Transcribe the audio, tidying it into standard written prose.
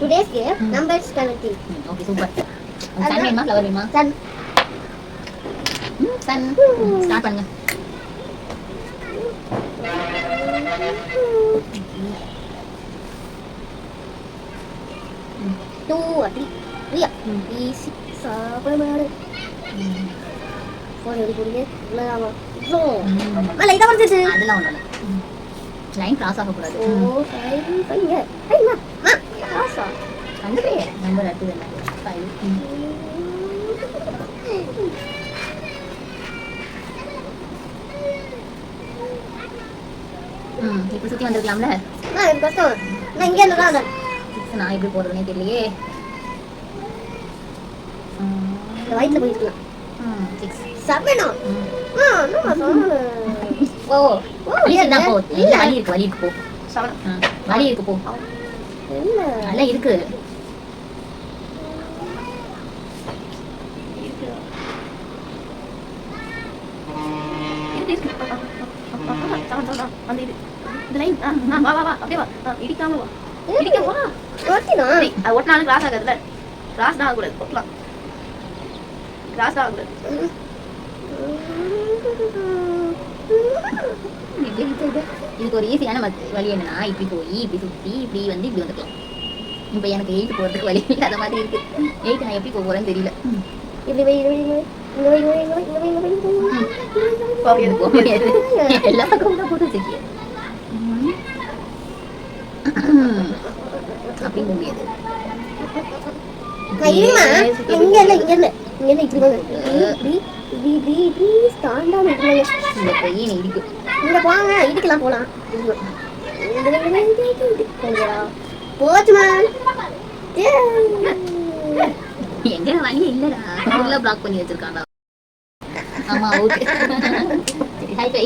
Today's game number 17. Okay, super. Sun வேணுமா flower வேணுமா? Sun. Sun start பண்ணுங்க. Two or three. Three. Three, 6, 7, 8. Four எப்படி போடுங்க? இவ்வளவுதாமா? இவ்வளோ. லைட்டா வந்துச்சு. அதெல்லாம் ஒண்ணும் இல்ல. லைன் கிராஸ் ஆக கூடாது. 4, 5, 5. ஐயா. கிராஸா. கண்டுபே நம்பர் அடுத்து என்ன? 5. இப்ப சுத்தி வந்திருக்கலாம்ல? இது கஷ்டம். நான் இங்க இருந்து தான் 6 நான் எப்படி போறதுனே தெரியலையே. இந்த வயித்துல போயிடலாம். 6 7. ஓ இல்ல போ. இல்ல வலி இருக்கு போ. 7. வலி இருக்கு போ. இல்ல நல்லா இருக்கு. அந்த இது லைன் வா வா வா அப்படியே வா இடிக்காம வா இடிக்க வா ஓட்டினா அது ஒட்டினாலும் கிராஸ் ஆகாதுல்ல கிராஸ் தான் ஆகக்கூடாது ஒட்டலாம் கிராஸ் தான் ஆகக்கூடாது இதுக்கு ஒரு ஈஸியான வழி என்னன்னா இப்படி போய் இப்படி சுற்றி இப்படி வந்து இப்படி வந்துக்கலாம். இப்போ எனக்கு 8 போகிறதுக்கு வழி இல்லாத மாதிரி இருக்கு. 8 நான் எப்படி போகிறேன்னு தெரியல. இப்படி வை எல்லா பக்கமும் தான் போட்டு வச்சிருக்கிய அப்படிங்க முடியாது. இடிக்கலாம் போலாம் போச்சுமா எங்க வழி இல்லடா உள்ள பிளாக் பண்ணி வச்சிருக்காங்க. ஆமா ஓகே ஹை பை